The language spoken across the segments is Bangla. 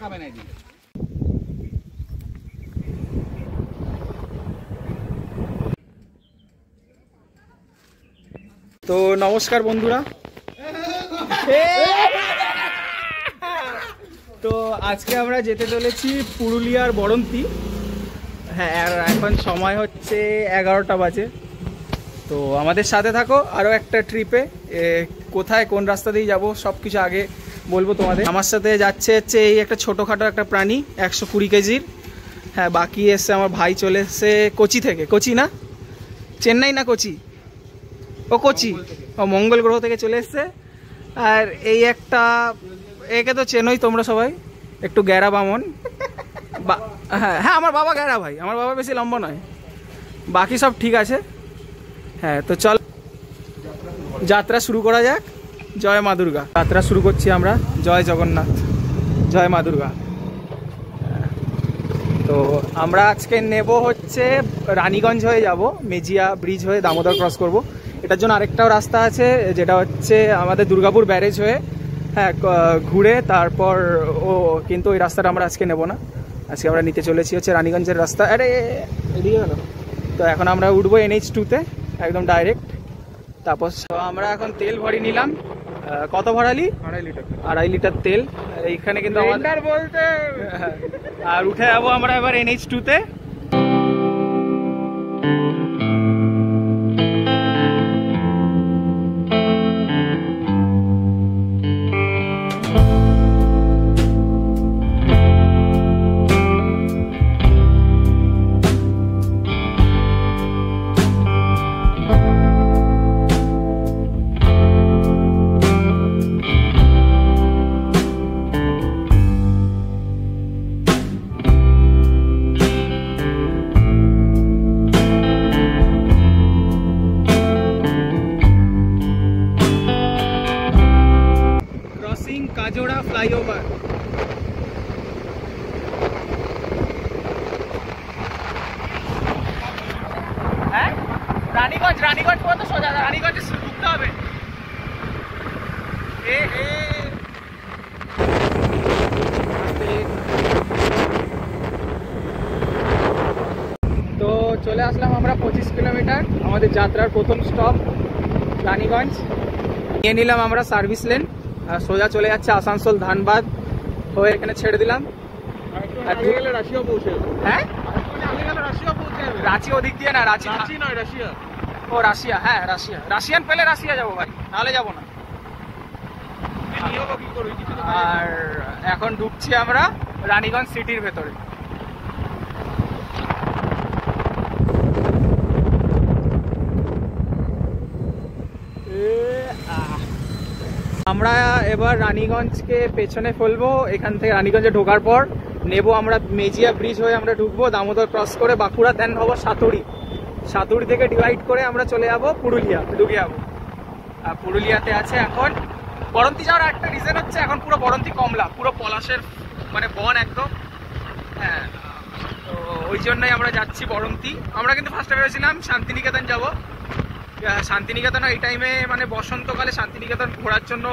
খাবে না এদিকে। তো নমস্কার বন্ধুরা, তো আজকে আমরা যেতে চলেছি পুরুলিয়ার বরন্তি। হ্যাঁ, এখন সময় হচ্ছে 11টা বাজে। তো আমাদের সাথে থাকো আরও একটা ট্রিপে। কোথায় কোন রাস্তা দিয়ে যাব সব কিছু আগে বলবো তোমাদের। আমার সাথে যাচ্ছে এই একটা ছোটোখাটো একটা প্রাণী 120 কেজির। হ্যাঁ, বাকি এসছে আমার ভাই, চলে এসছে কোচি থেকে। কোচি না, চেন্নাই না কোচি, ও কোচি, ও মঙ্গল গ্রহ থেকে চলে এসছে। আর এই একটা, একে তো চেনোই তোমরা সবাই, একটু গ্যারা বামন। হ্যাঁ হ্যাঁ, আমার বাবা গ্যারা ভাই, আমার বাবা বেশি লম্বা নয়, বাকি সব ঠিক আছে। হ্যাঁ, তো চল যাত্রা শুরু করা যাক। জয় মা দুর্গা। যাত্রা শুরু করছি আমরা। জয় জগন্নাথ, জয় মা দুর্গা। তো আমরা আজকে নেব হচ্ছে রানীগঞ্জ হয়ে যাব, মেজিয়া ব্রিজ হয়ে দামোদর ক্রস করব। এটার জন্য আরেকটাও রাস্তা আছে, যেটা হচ্ছে আমাদের দুর্গাপুর ব্যারেজ হয়ে, হ্যাঁ, ঘুরে তারপর কিন্তু ওই রাস্তাটা আমরা আজকে নেব না। আজকে আমরা নিতে চলেছি হচ্ছে রানীগঞ্জের রাস্তা। আরে এদিকে গেল। তো এখন আমরা উঠবো NH2-তে একদম ডাইরেক্ট। তারপর আমরা এখন তেল ভরিয়ে নিলাম। কত ভরালি? 2.5 লিটার তেল এইখানে কিন্তু বলতে। আর উঠে যাবো আমরা এবার NH2-তে। কাজোড়া ফ্লাইওভার। হ্যাঁ, রানীগঞ্জ পর্যন্ত সোজা, রানীগঞ্জে ঢুকতে হবে। তো চলে আসলাম আমরা 25 কিলোমিটার, আমাদের যাত্রার প্রথম স্টপ রানীগঞ্জ। নিয়ে নিলাম আমরা সার্ভিস লেন, সোজা চলে যাচ্ছে আসানসোল ধানবাদ হয়ে এখানে ছেড়ে দিলাম। হ্যাঁ, রাঁচি ওদিক দিয়ে না, রাঁচি নয়, রাশিয়া। ও রাশিয়া, হ্যাঁ রাশিয়া, রাশিয়ান পেলে রাশিয়া যাবো ভাই, নাহলে যাবো না। আর এখন ঢুকছি আমরা রানীগঞ্জ সিটির ভেতরে। আমরা এবার রানীগঞ্জকে পেছনে ফেলবো। এখান থেকে রানীগঞ্জে ঢোকার পর নেব আমরা মেজিয়া ব্রিজ হয়ে আমরা ঢুকবো, দামোদর ক্রস করে বাঁকুড়া, দেন হবো সাতুড়ি থেকে ডিভাইড করে আমরা চলে যাবো পুরুলিয়া, ঢুকে যাবো। আর পুরুলিয়াতে আছে এখন বরন্তি যাওয়ার একটা রিজন হচ্ছে এখন পুরো বরন্তি কমলা, পুরো পলাশের মানে বন একদম। হ্যাঁ, তো ওই জন্যই আমরা যাচ্ছি বরন্তি। আমরা কিন্তু ফার্স্টে ভেবেছিলাম শান্তিনিকেতন যাব। শান্তিনিকেতন এই টাইমে মানে বসন্তকালে শান্তিনিকেতন ঘোরার জন্য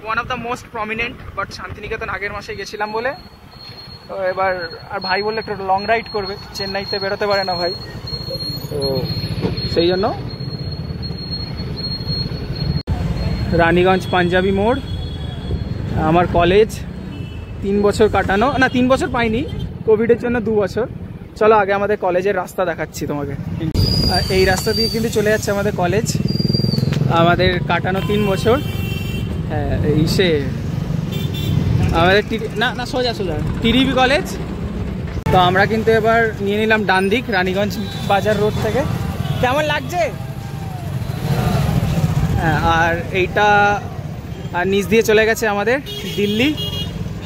one of the most prominent, but Shantiniketan আগের মাসে গেছিলাম বলে। তো এবার আর ভাই বললে একটু লং রাইড করবে, চেন্নাইতে বেরোতে পারে না ভাই, তো সেই জন্য রানীগঞ্জ পাঞ্জাবি মোড়। আমার কলেজ 3 বছর কাটানো, না 3 বছর পাইনি, কোভিডের জন্য 2 বছর। চলো আগে আমাদের কলেজের রাস্তা দেখাচ্ছি তোমাকে। এই রাস্তা দিয়ে কিন্তু চলে যাচ্ছে আমাদের কলেজ, আমাদের কাটানো 3 বছর। হ্যাঁ, সে আমাদের না সোজা টিডিবি কলেজ। তো আমরা কিন্তু এবার নিয়ে নিলাম ডান দিক রানীগঞ্জ বাজার রোড থেকে। কেমন লাগছে? হ্যাঁ, আর এইটা আর নিচ দিয়ে চলে গেছে আমাদের Delhi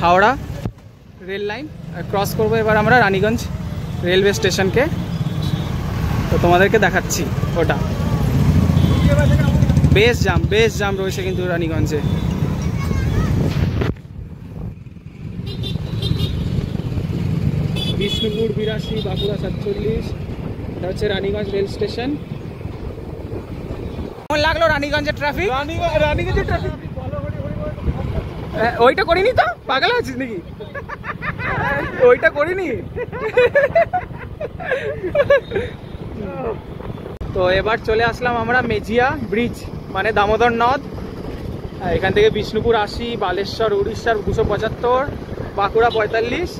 Howrah rail line. Cross করবো এবার আমরা রানীগঞ্জ রেলওয়ে স্টেশনকে। তো তোমাদেরকে দেখাচ্ছি ওটা। বেশ জাম রয়েছে কিন্তু রানীগঞ্জে। বিষ্ণুপুর 82, বাঁকুড়া 47, এটা হচ্ছে রানীগঞ্জ রেল স্টেশন। কেমন লাগলো রানীগঞ্জের ট্রাফিক? রানীগঞ্জের ট্রাফিক ওইটা করিনি তো, পাগল আছিস নাকি? ওইটা করিনি। তো এবার চলে আসলাম আমরা মেজিয়া ব্রিজ, মানে দামোদর নদ। এখান থেকে বিষ্ণুপুর 80, বালেশ্বর উড়িষ্যার 275, বাঁকুড়া 45,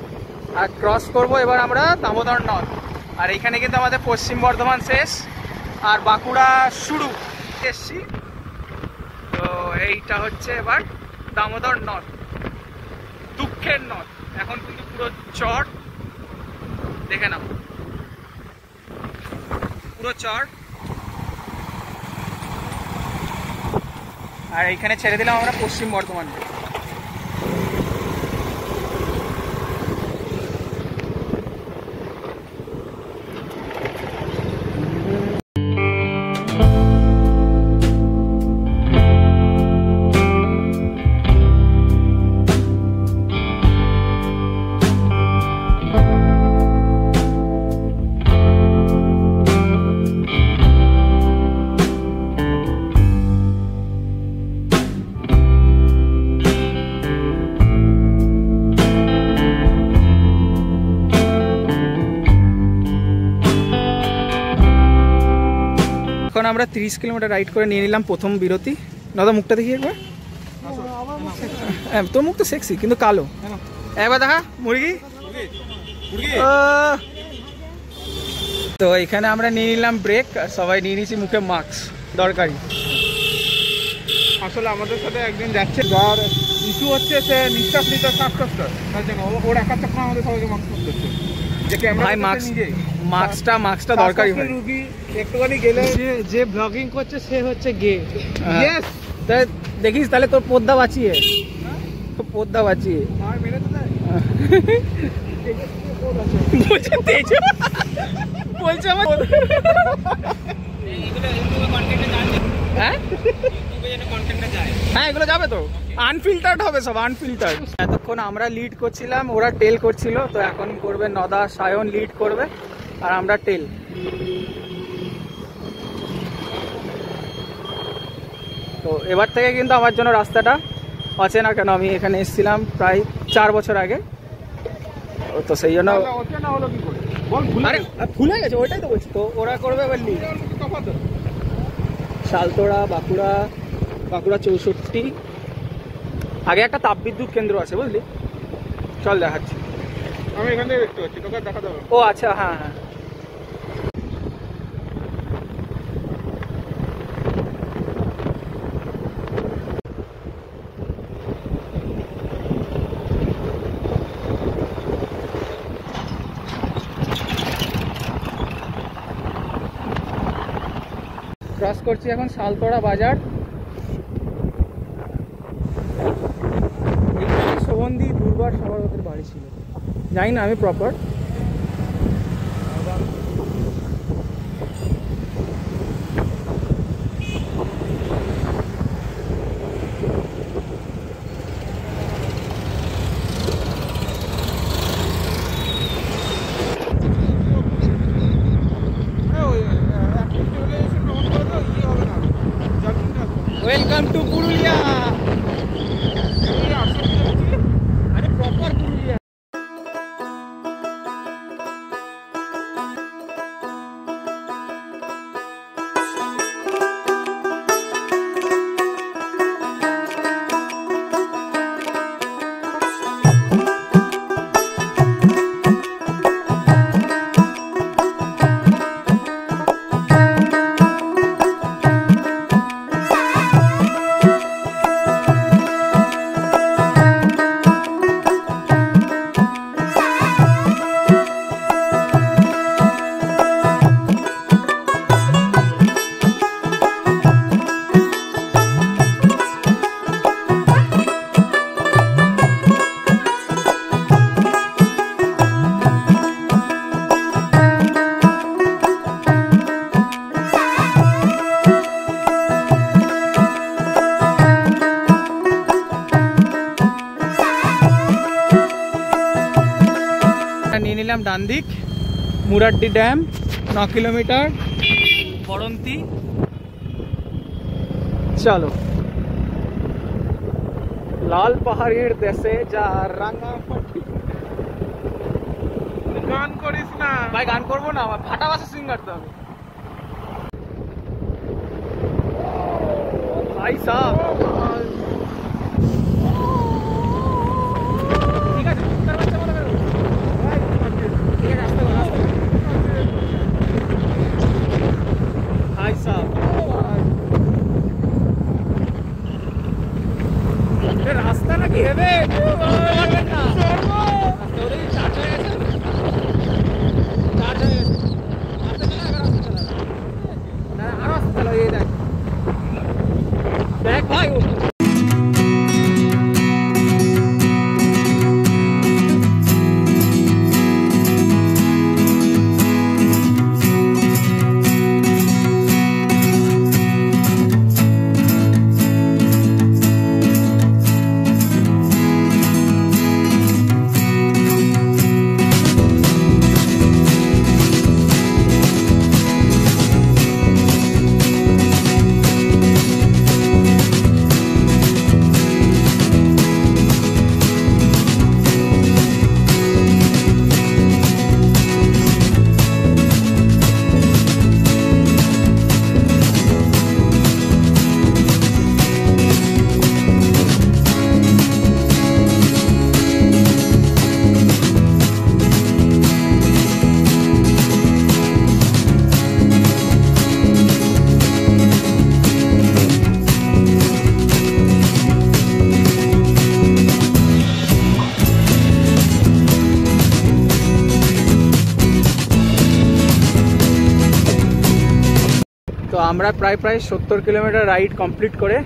আর ক্রস করব এবার আমরা দামোদর নদ। আর এখানে কিন্তু আমাদের পশ্চিম বর্ধমান শেষ, আর বাঁকুড়া শুরু এসছি। তো এইটা হচ্ছে এবার দামোদর নদ, দুঃখের নদ। এখন কিন্তু পুরো চর, দেখে নাও পুরো চর। আর এইখানে ছেড়ে দিলাম আমরা পশ্চিম বর্ধমানকে। এখন আমরা 30 কিলোমিটার রাইড করে নিয়ে নিলাম প্রথম বিরতি। দাদা মুখটা দেখি একবার। হ্যাঁ তোর মুখ তো সেক্সি কিন্তু কালো। একবার দেখা মুরগি। তো এখানে আমরা নিয়ে নিলাম ব্রেক, আর সবাই নিয়ে নিয়েছি মুখে মাস্ক, দরকারি। আসলে আমাদের সাথে একদিন যাচ্ছে, যার ইস্যু হচ্ছে সে নিঃশ্বাস নিতে শ্বাসকষ্ট, তার জন্য ওর একা চক্র আমাদের সবাইকে মাস্ক করতে হচ্ছে। ভাই মাস্কটা দরকারি ভাই। রুগী একটুখানি গেলে যে ব্লগিং করছে সে হচ্ছে গে। ইয়েস, তাই দেখিস তাহলে তোর পদ্মা বাঁচিয়ে, পদ্মা বাঁচিয়ে বলছে আমার। হ্যাঁ এগুলো যাবে তো, আনফিল্টার্ড হবে সব, আনফিল্টার্ড। এতক্ষণ আমরা লিড করছিলাম, ওরা টেল করছিল। তো এখন করবে নদা, সায়ন লিড করবে, আর আমরা টেল। তো এবার থেকে কিন্তু আমার জন্য রাস্তাটা অচেনা। কেন, আমি এখানে এসেছিলাম প্রায় 4 বছর আগে, তো সেই জন্য। আরে ভুলে গেছে, ওইটাই তো বলছি। তো ওরা করবে এবার লিড। শালতোড়া, বাঁকুড়া 64। আগে একটা তাপবিদ্যুৎ কেন্দ্র আছে বুঝলি, চল দেখাচ্ছি। আমি এখান থেকে দেখতে পাচ্ছি, তোকে দেখা যাবে। ও আচ্ছা, হ্যাঁ হ্যাঁ। ক্রস করছি এখন শালতোড়া বাজার। শোভনদি দুর্বার সবার ওদের বাড়ি ছিল, জানি না আমি প্রপার। Welcome to Purulia. আরে প্রপার পুরুলিয়া। নিয়ে নিলাম ডানদিক, মুরাড্ডি ড্যাম 9 কিলোমিটার, বরন্তি। চলো লাল পাহাড়ের দেশে যা রাঙামাটি। গান করিস না ভাই, গান করবো না, আমার ফাটা বাসা সিঙ্গার তো আমি। ভাই সাহেব ঠিক আছে, কুত্তার বাচ্চা মনে করো। ঠিক আছে, আস্তে করো, আস্তে করো। ভাই সাহেব রাস্তা নাকি হেবে পারবেন না। রাস্তা ওদের চার্জ হয়ে গেছে, চার্জ হয়ে গেছে। আস্তে চালা, আস্তে চালা, না আরো আস্তে চালা। এই দেখ দেখ ভাই, তো আমরা প্রায় 70 কিলোমিটার রাইড কমপ্লিট করে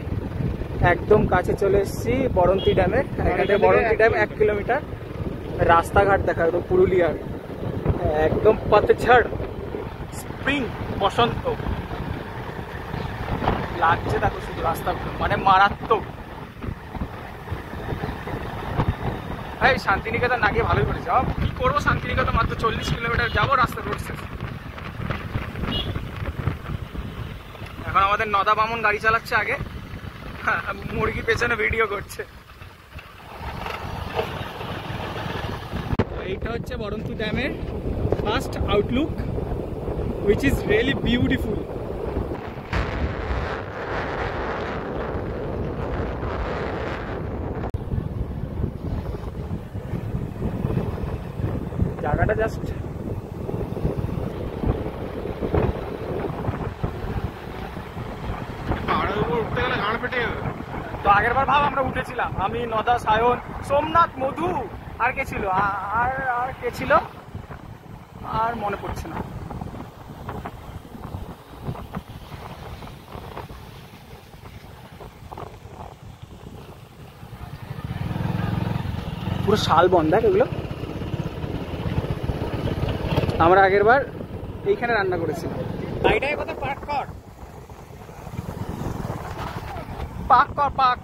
একদম কাছে চলে এসেছি বরন্তী ড্যামের। এখানে বরন্তী ড্যাম 1 কিলোমিটার। রাস্তাঘাট দেখা একদম পুরুলিয়ার, একদম পতঝড়, স্প্রিং, বসন্ত লাগছে। দেখো শুধু রাস্তাগুলো, মানে মারাত্মক। এই শান্তিনিকেতন না গিয়ে ভালোই করেছে। কি করবো, শান্তিনিকেতন মাত্র 40 কিলোমিটার যাবো, রাস্তা রোড শেষ। এখন আমাদের নদা বামন গাড়ি চালাচ্ছে আগে, মুরগি পেছনে ভিডিও করছে। এইটা হচ্ছে বরন্তী ড্যামের first Outlook, which is really beautiful. জায়গাটা জাস্ট তো আগের বার ভাব আমরা উঠেছিলাম, আমি, নদা, সায়ন, সোমনাথ, মধু, আর কে ছিল, আর কে ছিল আর মনে পড়ছে না। পুরো শাল বন, দেখ এগুলো। আমরা আগের বার এইখানে রান্না করেছিলাম। গাড়িটাকে কোথায় পার্ক কর, পাক কর, পাক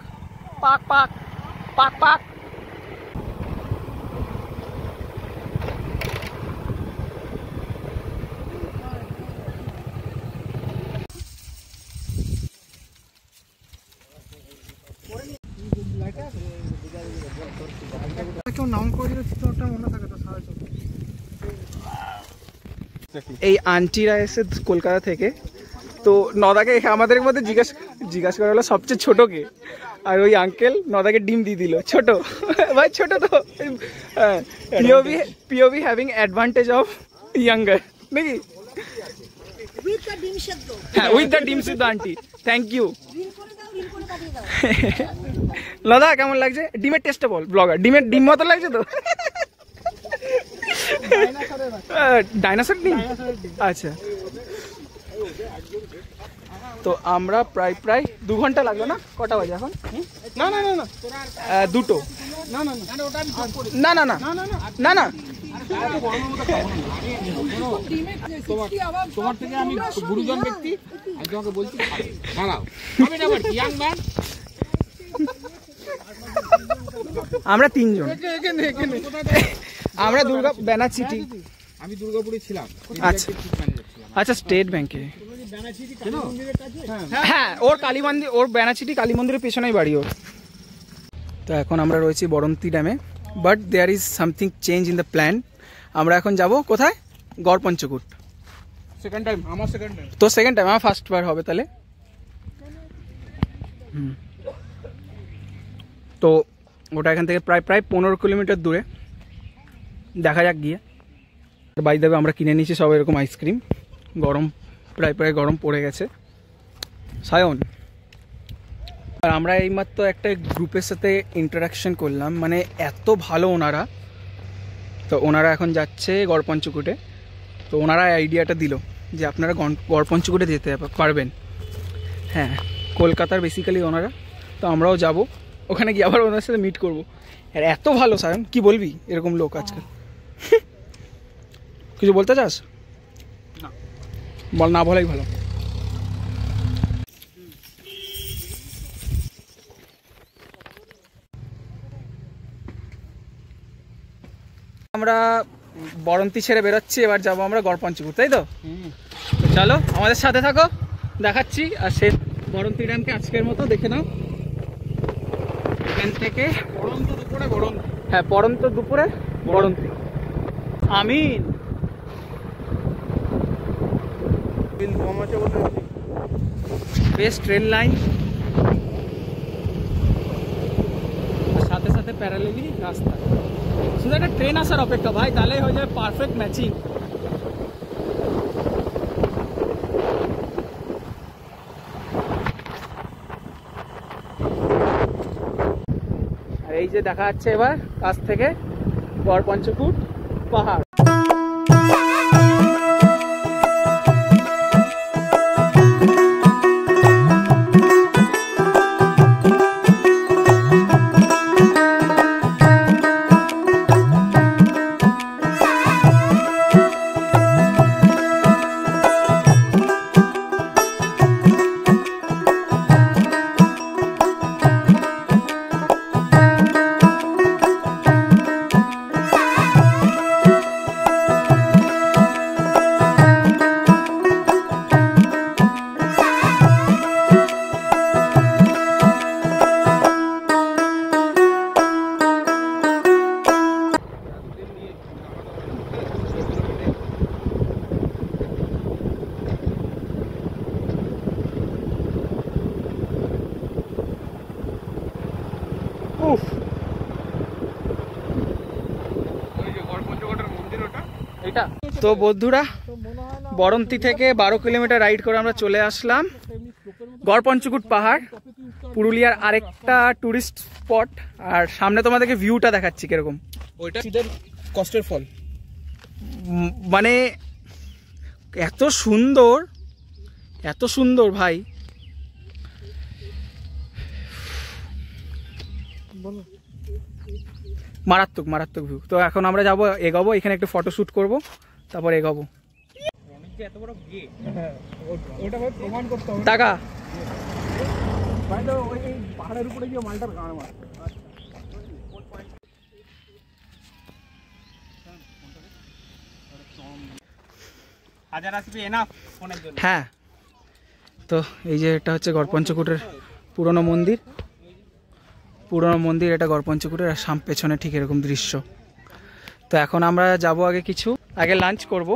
পাক পাক পাক পাক। কেউ নাম করে দিলে চিত্রটা মনে থাকে তো সাহায্য। এই আন্টিরা এসে কলকাতা থেকে, তো নদাকে আমাদের মধ্যে জিজ্ঞাসা করা হলো সবচেয়ে ছোট কে, আর ওই আঙ্কেল নদাকে ডিম দিয়ে দিল। ছোট ভাই, ছোট তো POV having advantage of younger নাকি? হ্যাঁ, উইথ দ্য ডিম সিদ্ধ আন্টি, থ্যাংক ইউ। নদা কেমন লাগছে? ডিমের টেস্টটা বল ব্লগার, ডিম মতো লাগছে তো? ডাইনোসর ডিম, আচ্ছা। তো আমরা প্রায় 2 ঘন্টা লাগলো না? কটা বাজে এখন? না না না না, দুটো। না না না না না না, তোমার থেকে আমি গুরুজন ব্যক্তি, আমি তোমাকে বলছি আমরা 3 জন। আমরা ব্যানাচিটি, আমি দুর্গাপুরে ছিলাম। আচ্ছা আচ্ছা, স্টেট ব্যাংকে। হ্যাঁ, ওর কালী মন্দির, ওর ব্যানাচিটি কালী মন্দিরের পেছনেই বাড়ি ওর। তো এখন আমরা রয়েছি বরন্তী ড্যামে, but there is something change in the plan. আমরা এখন যাব কোথায়? গড়পঞ্চকুট। সেকেন্ড টাইম, আমার সেকেন্ড টাইম। তো সেকেন্ড টাইম, আমার ফার্স্ট বার হবে তাহলে। তো ওটা এখান থেকে প্রায় 15 কিলোমিটার দূরে, দেখা যাক গিয়ে। বাই দেবে আমরা কিনে নিয়েছি সব এরকম আইসক্রিম। গরম প্রায় গরম পড়ে গেছে সায়ন। আর আমরা এইমাত্র একটা গ্রুপের সাথে ইন্টারাকশন করলাম, মানে এত ভালো ওনারা। তো ওনারা এখন যাচ্ছে গড়পঞ্চকুটে। তো ওনারা আইডিয়াটা দিল যে আপনারা গড়পঞ্চকুটে যেতে পারবেন। হ্যাঁ, কলকাতার বেসিক্যালি ওনারা। তো আমরাও যাব ওখানে গিয়ে আবার ওনার সাথে মিট করবো। আর এত ভালো সায়ন, কি বলবি এরকম লোক আজকাল। কিছু বলতে চাস? বল, না বলাই ভালো। আমরা বরন্তী ছেড়ে বেরোচ্ছি, এবার যাবো আমরা গড়পঞ্চকুট, তাই তো? চলো আমাদের সাথে থাকো, দেখাচ্ছি। আর সে বরন্তী ড্যামকে আজকের মতো দেখে নাও এখান থেকে। হ্যাঁ, পড়ন্ত দুপুরে বরন্তী। আমিন। বেশ ট্রেন লাইন, সাথে সাথে প্যারালেলি রাস্তা। শুধু একটা ট্রেন আসার অপেক্ষা ভাই, তাহলেই হয়ে যাবে পারফেক্ট ম্যাচিং। আর এই যে দেখা যাচ্ছে এবার কাছ থেকে গড়পঞ্চকুট পাহাড়। তো বন্ধুরা, বরন্তী থেকে 12 কিলোমিটার রাইড করে আমরা চলে আসলাম গড়পঞ্চকুট পাহাড়, পুরুলিয়ার আরেকটা টুরিস্ট স্পট। আর সামনে তোমাদেরকে ভিউটা দেখাচ্ছি কিরকম। ওইটা সিদের কষ্টের ফল। মানে এত সুন্দর, এত সুন্দর ভাই। মারাত্মক মারাত্মক ভিউ। তো এখন আমরা যাবো, এগোবো, এখানে একটু ফটোশ্যুট করবো, তারপর এগোবো। টাকা পাহাড়ের উপরে গিয়ে মালটার গান মার। হ্যাঁ, তো এই যে এটা হচ্ছে গড়পঞ্চকুটের পুরনো মন্দির। এটা গড়পঞ্চকুটের, আর পেছনে ঠিক এরকম দৃশ্য। তো এখন আমরা যাব আগে লাঞ্চ করব,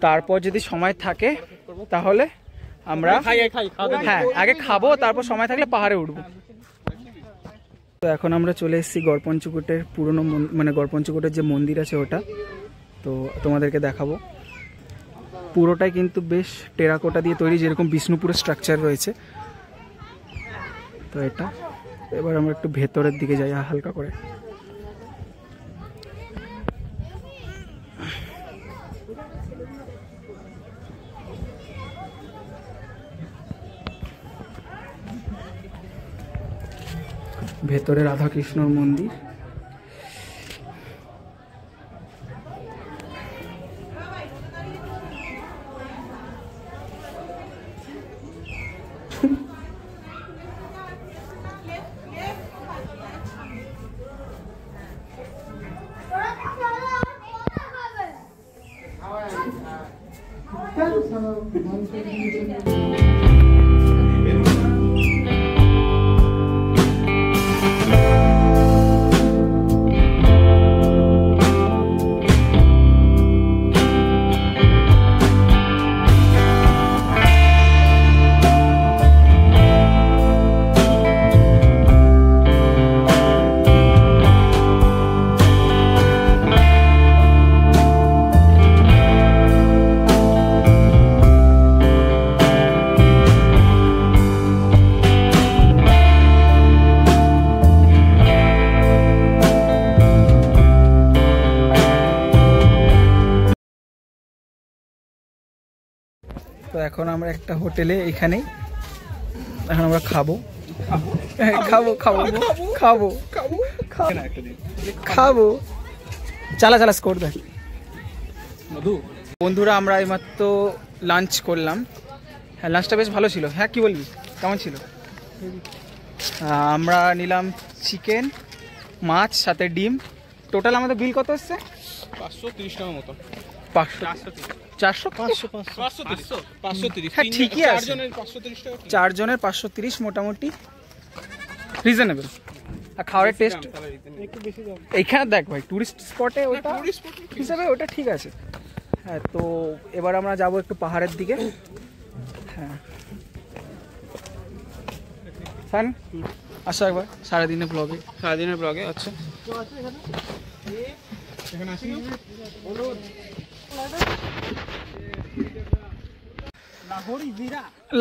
তারপর যদি সময় থাকে তাহলে আমরা হ্যাঁ আগে খাবো, তারপর সময় থাকলে পাহাড়ে উঠবো। তো এখন আমরা চলে এসেছি গড়পঞ্চকুটের পুরনো, মানে গড়পঞ্চকুটের যে মন্দির আছে ওটা। তো তোমাদেরকে দেখাবো। পুরোটাই কিন্তু বেশ টেরাকোটা দিয়ে তৈরি, যেরকম বিষ্ণুপুরের স্ট্রাকচার রয়েছে। তো এটা এবার আমরা একটু ভেতরের দিকে যাই হালকা করে। ভেতরে রাধাকৃষ্ণর মন্দির। তো এখন আমরা একটা হোটেলে এখানেই এখন আমরা খাবো খাবো খাবো খাবো খাবো চালা চালা স্কোর দেখ বন্ধুরা। আমরা এইমাত্র লাঞ্চ করলাম। হ্যাঁ লাঞ্চটা বেশ ভালো ছিল। হ্যাঁ কি বলবি কেমন ছিল? আমরা নিলাম চিকেন, মাছ, সাথে ডিম। টোটাল আমাদের বিল কত এসছে? 530 টাকার মতো। 400 হ্যাঁ ঠিকই আছে। 4 জনের 530 মোটামুটি রিজনেবল। আর খাওয়ারের টেস্ট এইখানে দেখ ভাই টুরিস্ট স্পটে ওটা হিসাবে ওটা ঠিক আছে। হ্যাঁ তো এবার আমরা যাব একটু পাহাড়ের দিকে। হ্যাঁ ফান আসো একবার সারাদিনের ব্লগে। আচ্ছা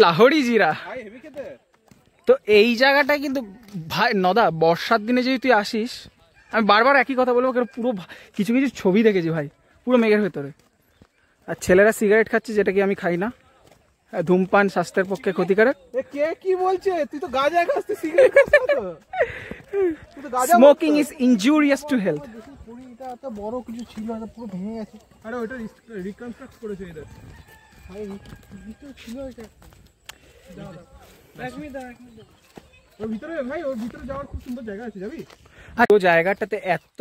লাহোরি জিরা। তো এই জায়গাটা কিন্তু ভাই নদা বর্ষার দিনে যদি তুই আসিস, আমি বারবার একই কথা বলবো, পুরো কিছু কিছু ছবি দেখেছি ভাই পুরো মেঘের ভেতরে। আর ছেলেরা সিগারেট খাচ্ছে, যেটা কি আমি খাই না। ধূমপান স্বাস্থ্যের পক্ষে ক্ষতিকারক। কে কি বলছে? তুই তো গাঁজা খাস, তুই সিগারেট খাস না তো? Smoking is injurious to health. এটা এত বড় কিছু ছিল, এটা পুরো ভেঙে গেছে। আরে ওটা রিকনস্ট্রাক্ট করেছে এটা। ভাই ভিতরে ছিল এটা। এক মিনিট ওর ভিতরে ভাই, ওর ভিতরে যাওয়ার খুব সুন্দর জায়গা আছে, যাবি? আর ওই জায়গাটাতে এত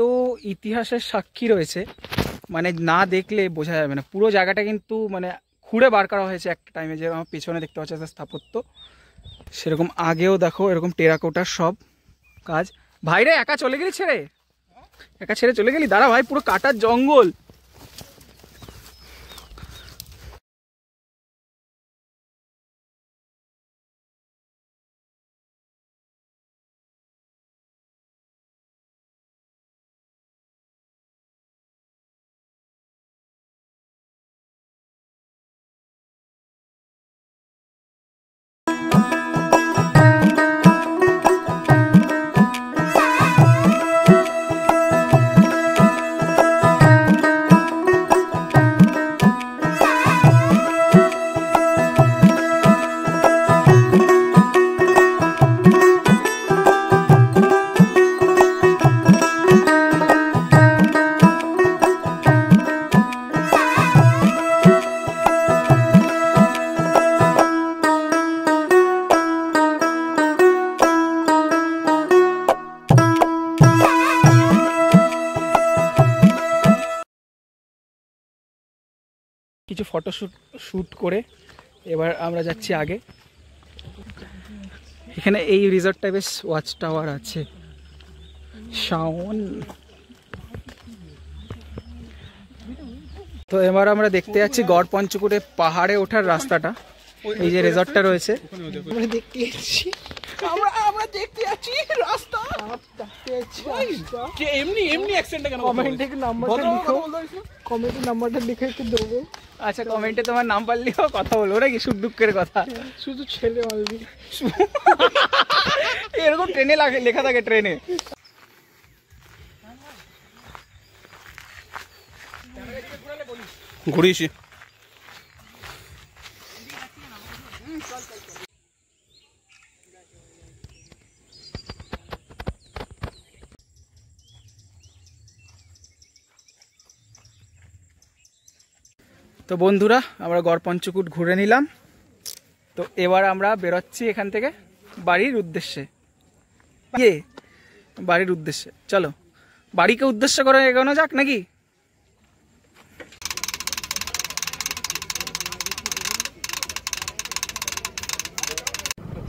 ইতিহাসের সাক্ষী রয়েছে, মানে না দেখলে বোঝা যাবে না। পুরো জায়গাটা কিন্তু মানে খুঁড়ে বার করা হয়েছে একটা টাইমে, যে আমার পেছনে দেখতে পাচ্ছি স্থাপত্য, সেরকম আগেও দেখো এরকম টেরাকোটার সব কাজ। ভাইরে একা চলে গেলি ছেড়ে? একা ছেড়ে চলে গেলি? দাঁড়া ভাই, পুরো কাটার জঙ্গল। কিছু শুট করে এবার আমরা যাচ্ছি আগে। এখানে এই রিসর্টটা বেশ ওয়াচ টাওয়ার আছে। শাওন। তো এবার আমরা দেখতে যাচ্ছি গড় পঞ্চকুটে পাহাড়ে ওঠার রাস্তাটা। এই যে রিসর্টটা রয়েছে, আমরা দেখতে যাচ্ছি রাস্তা। এমনি অ্যাকসেন্টটা কেন? কমেন্টে নাম্বারটা লিখে একটু দেবো। আচ্ছা কমেন্টে তোমার নাম্বার লিখো, কথা বলবো নাকি সুখ দুঃখের কথা। শুধু ছেলে মারবি এরকম ট্রেনে লেখা থাকে ট্রেনে। ঘুরিয়েছি। তো বন্ধুরা আমরা গড় পঞ্চকুট ঘুরে নিলাম। তো এবার আমরা বেরোচ্ছি এখান থেকে বাড়ির উদ্দেশ্যে। বাড়ির উদ্দেশ্যে চলো, বাড়িকে উদ্দেশ্য করে এগোনো যাক নাকি?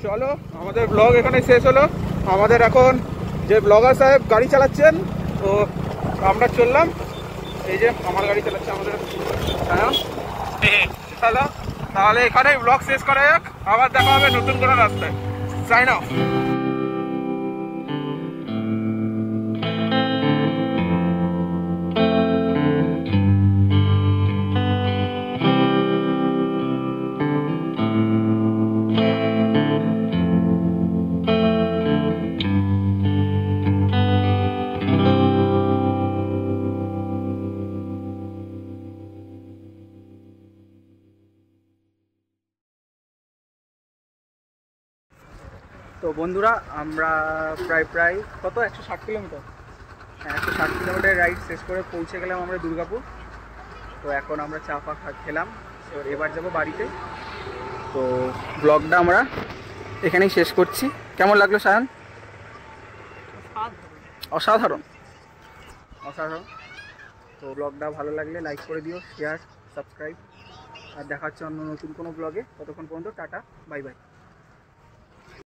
চলো, আমাদের ব্লগ এখানে শেষ হলো। আমাদের এখন যে ব্লগার সাহেব গাড়ি চালাচ্ছেন, তো আমরা চললাম। এই যে আমার গাড়ি চালাচ্ছে আমাদের। চলো তাহলে এখানেই ব্লগ শেষ করা যাক। আবার দেখা হবে নতুন কোনো রাস্তায়। Sign off. তো বন্ধুরা আমরা প্রায় কত 160 কিলোমিটার, হ্যাঁ 160 কিলোমিটার রাইড শেষ করে পৌঁছে গেলাম আমরা দুর্গাপুর। তো এখন আমরা চা ফা খেলাম, এবার যাব বাড়িতে। তো ব্লগটা আমরা এখানেই শেষ করছি। কেমন লাগলো সায়ন? অসাধারণ অসাধারণ। তো ব্লগটা ভালো লাগলে লাইক করে দিও, শেয়ার, সাবস্ক্রাইব, আর দেখা হচ্ছে অন্য নতুন কোনো ব্লগে। ততক্ষণ পর্যন্ত টাটা, বাই বাই।